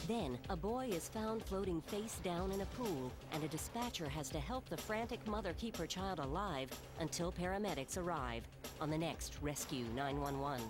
Then, a boy is found floating face down in a pool, and a dispatcher has to help the frantic mother keep her child alive until paramedics arrive on the next Rescue 911.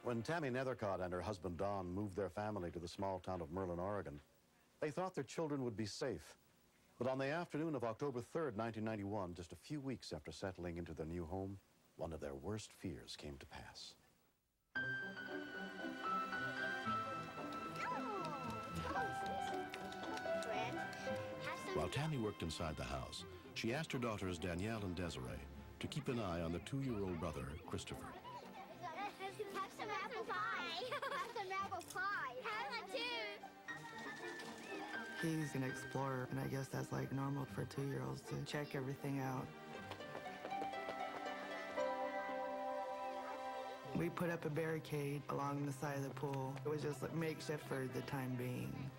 When Tammy Nethercott and her husband Don moved their family to the small town of Merlin, Oregon, they thought their children would be safe. But on the afternoon of October 3rd, 1991, just a few weeks after settling into their new home, one of their worst fears came to pass. While Tammy worked inside the house, she asked her daughters Danielle and Desiree to keep an eye on their 2-year-old brother, Christopher. Have some apple pie. Have some apple pie. Have one too. He's an explorer, and I guess that's like normal for 2-year-olds to check everything out. We put up a barricade along the side of the pool. It was just makeshift for the time being.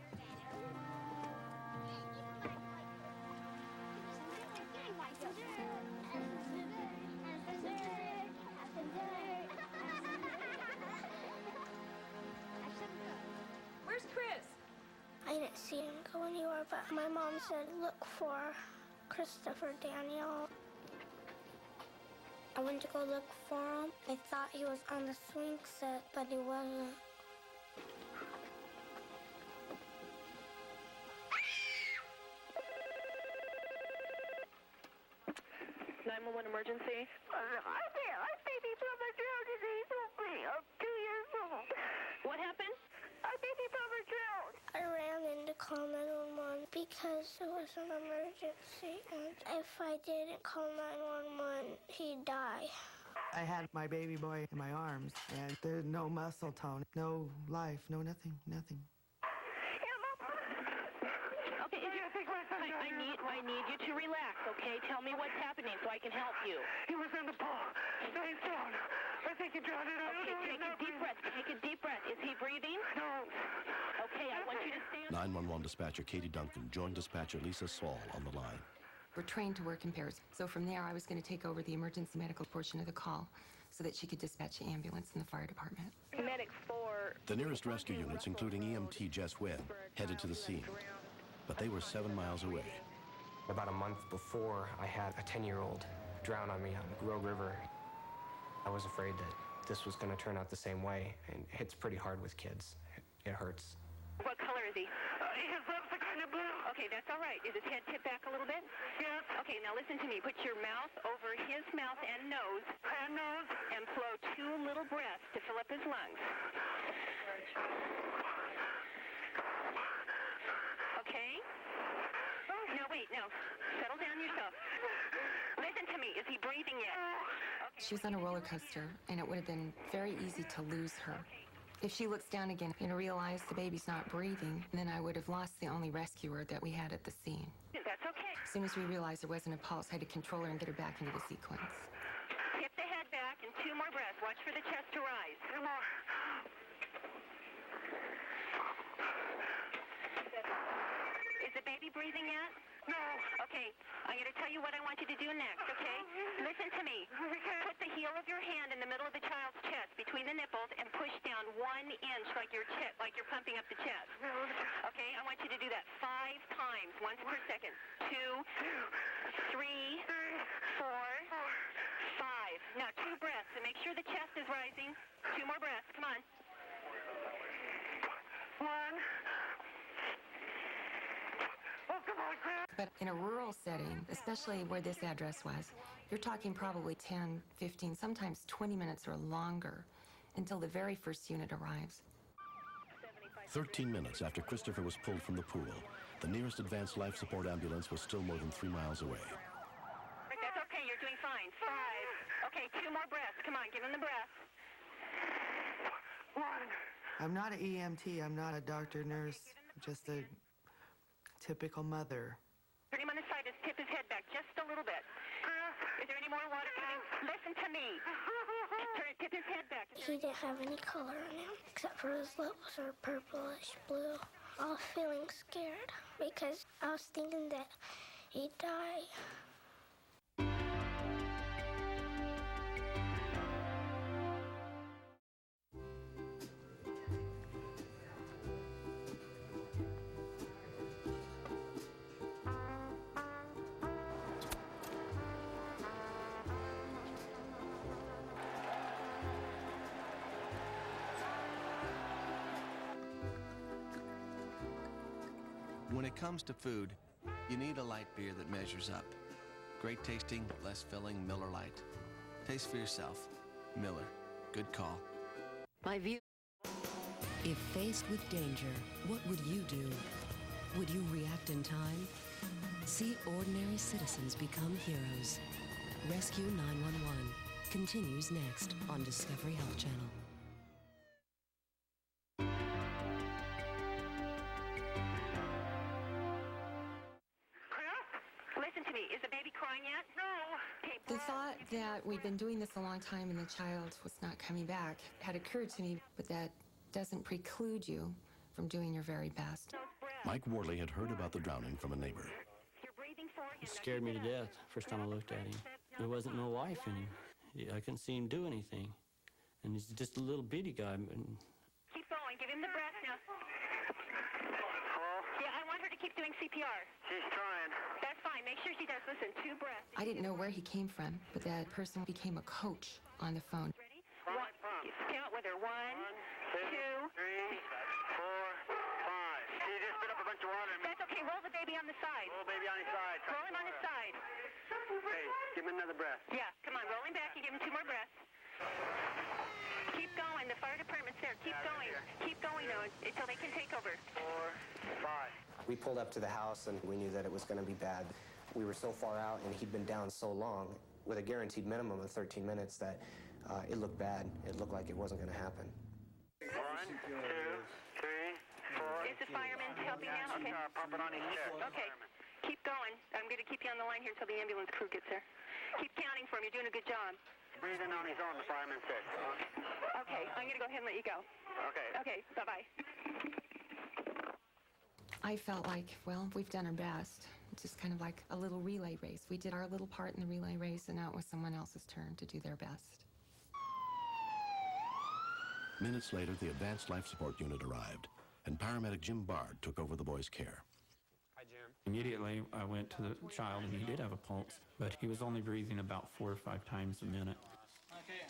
Where's Chris? I didn't see him go anywhere, but my mom said, look for Christopher Daniel. I went to go look for him. I thought he was on the swing set, but he wasn't. Emergency. Our baby brother drowned and he's only 2 years old. What happened? Our baby brother drowned. I ran in to call 911 because it was an emergency, and if I didn't call 911, he'd die. I had my baby boy in my arms, and there's no muscle tone, no life, no nothing. I need you to relax, okay? Tell me what's happening so I can help you. He was in the pool. Face down. I think he drowned. Okay, take a deep breath. Take a deep breath. Is he breathing? No. Okay, I want you to stay on. 911 dispatcher Katie Duncan joined dispatcher Lisa Saul on the line. We're trained to work in pairs. So from there, I was going to take over the emergency medical portion of the call so that she could dispatch the ambulance and the fire department. Medic 4. The nearest rescue units, including EMT Jess Webb, headed to the scene. But they were 7 miles away. About a month before, I had a 10-year-old drown on me on the Rogue River. I was afraid that this was going to turn out the same way, and it hits pretty hard with kids. It hurts. What color is he? His lips are kind of blue. Okay, that's all right. Is his head tipped back a little bit? Yes. Okay, now listen to me. Put your mouth over his mouth and nose. And blow 2 little breaths to fill up his lungs. Okay? No, wait, no. Settle down yourself. Listen to me. Is he breathing yet? Okay. She was on a roller coaster, and it would have been very easy to lose her. If she looks down again and realized the baby's not breathing, then I would have lost the only rescuer that we had at the scene. That's okay. As soon as we realized there wasn't a pulse, I had to control her and get her back into the sequence. Tip the head back and 2 more breaths. Watch for the chest to rise. 2 more. Is the baby breathing yet? No. Okay, I'm going to tell you what I want you to do next, okay? Listen to me. Put the heel of your hand in the middle of the child's chest, between the nipples, and push down 1 inch like you're pumping up the chest. Okay, I want you to do that 5 times, once per second. 2, 3, 4, 5. Now 2 breaths, and make sure the chest is rising. 2 2 more breaths. Come on. 1. Oh, come on, Chris. But in a rural setting, especially where this address was, you're talking probably 10, 15, sometimes 20 minutes or longer until the very first unit arrives. 13 minutes after Christopher was pulled from the pool, the nearest advanced life support ambulance was still more than 3 miles away. That's okay. You're doing fine. 5. Okay, 2 more breaths. Come on, give him the breath. 1. I'm not an EMT. I'm not a doctor, nurse, just a typical mother. Put him on his side. Just tip his head back just a little bit. Is there any more water coming? Listen to me. Tip his head back. He didn't have any color on him, except for his lips are purplish blue. I was feeling scared because I was thinking that he'd die. When it comes to food, you need a light beer that measures up. Great tasting, less filling Miller Lite. Taste for yourself. Miller. Good call. My view. If faced with danger, what would you do? Would you react in time? See ordinary citizens become heroes. Rescue 911 continues next on Discovery Health Channel. Listen to me. Is the baby crying yet? No. Okay, The thought that we'd been doing this a long time and the child was not coming back had occurred to me, but that doesn't preclude you from doing your very best. Mike Worley had heard about the drowning from a neighbor. It scared me to death first time I looked at him. There wasn't no life in him. I couldn't see him do anything. And he's just a little bitty guy. Keep going. Give him the breath now. Yeah, I want her to keep doing CPR. She's trying. That's fine. Make sure she does. Listen, 2 breaths. I didn't know where he came from, but that person became a coach on the phone. Ready? 1. Count with her. 1, 2, 3, 4, 5. She just spit up a bunch of water. That's okay. Roll the baby on the side. Roll baby on his side. Roll him on his side. Okay, give him another breath. Yeah, come on. Roll him back and give him 2 more breaths. Keep going. The fire department's there. Keep going. Keep going, though, until they can take over. 4, 5. We pulled up to the house and we knew that it was going to be bad. We were so far out and he'd been down so long with a guaranteed minimum of 13 minutes that it looked bad. It looked like it wasn't going to happen. 1, 2, 3, 4. Is the fireman helping now? Okay. Pump it on his chest. Okay. Keep going. I'm going to keep you on the line here until the ambulance crew gets there. Keep counting for him. You're doing a good job. Breathing on his own, the fireman said. Okay. I'm going to go ahead and let you go. Okay. Okay. Bye-bye. I felt like, well, we've done our best. It's just kind of like a little relay race. We did our little part in the relay race, and now it was someone else's turn to do their best. Minutes later, the advanced life support unit arrived, and paramedic Jim Bard took over the boy's care. Hi, Jim. Immediately, I went to the child, and he did have a pulse, but he was only breathing about 4 or 5 times a minute. Okay.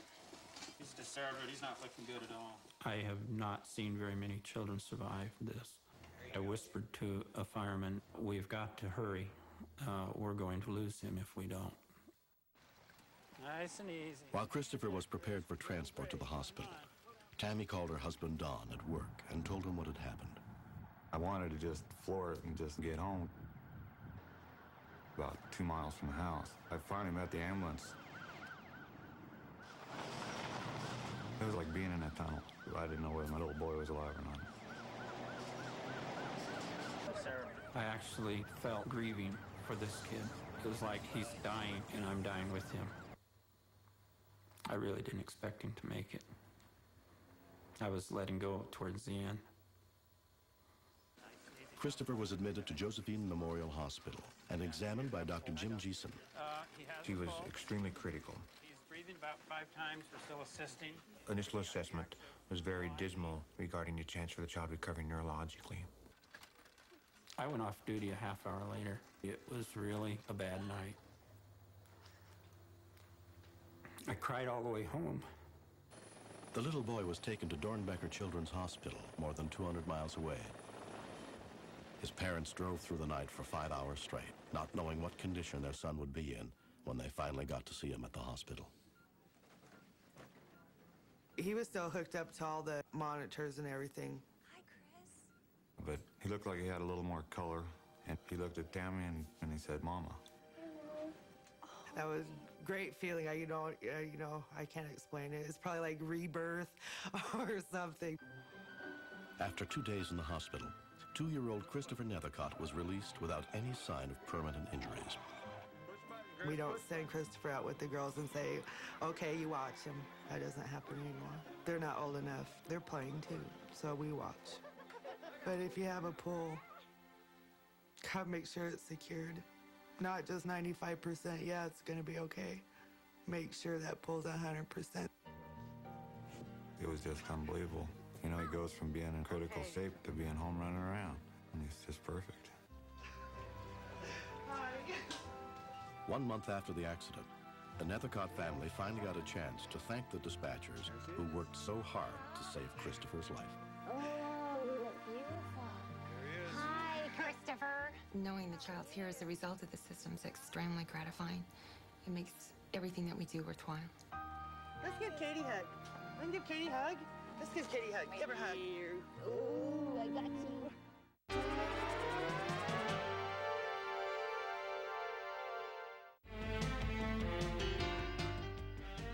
He's disturbed, but he's not looking good at all. I have not seen very many children survive this. I whispered to a fireman, we've got to hurry. We're going to lose him if we don't. Nice and easy. While Christopher was prepared for transport to the hospital, Tammy called her husband Don at work and told him what had happened. I wanted to just floor it and just get home. About 2 miles from the house, I finally met the ambulance. It was like being in a tunnel. I didn't know whether my little boy was alive or not. I actually felt grieving for this kid. It was like he's dying and I'm dying with him. I really didn't expect him to make it. I was letting go towards the end. Christopher was admitted to Josephine Memorial Hospital and examined by Dr. Jim Geeson. She was extremely critical. He's breathing about 5 times. We're still assisting. Initial assessment was very dismal regarding the chance for the child recovering neurologically. I went off duty a half hour later. It was really a bad night. I cried all the way home. The little boy was taken to Dornbecker Children's Hospital, more than 200 miles away. His parents drove through the night for 5 hours straight, not knowing what condition their son would be in when they finally got to see him at the hospital. He was still hooked up to all the monitors and everything. Hi, Chris. But he looked like he had a little more color, and he looked at Tammy and he said, Mama. That was a great feeling. I can't explain it. It's probably like rebirth or something. After 2 days in the hospital, 2-year-old Christopher Nethercott was released without any sign of permanent injuries. We don't send Christopher out with the girls and say, okay, you watch him. That doesn't happen anymore. They're not old enough. They're playing too, so we watch. But if you have a pool, gotta make sure it's secured. Not just 95%, yeah, it's gonna be okay. Make sure that pool's 100%. It was just unbelievable. You know, he goes from being in critical shape to being home running around, and he's just perfect. 1 month after the accident, the Nethercott family finally got a chance to thank the dispatchers who worked so hard to save Christopher's life. Oh, you look beautiful. Hi, Christopher. Knowing the child's here as a result of the system is extremely gratifying. It makes everything that we do worthwhile. Let's give Katie a hug. Want to give Katie a hug? Let's give Katie a hug. Give her a hug. Oh, I got you.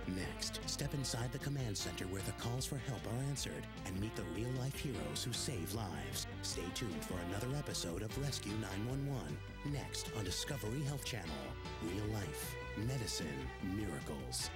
Next, step inside the command center where the calls for help are answered and meet the real-life heroes who save lives. Stay tuned for another episode of Rescue 911. Next on Discovery Health Channel. Real life, medicine, miracles.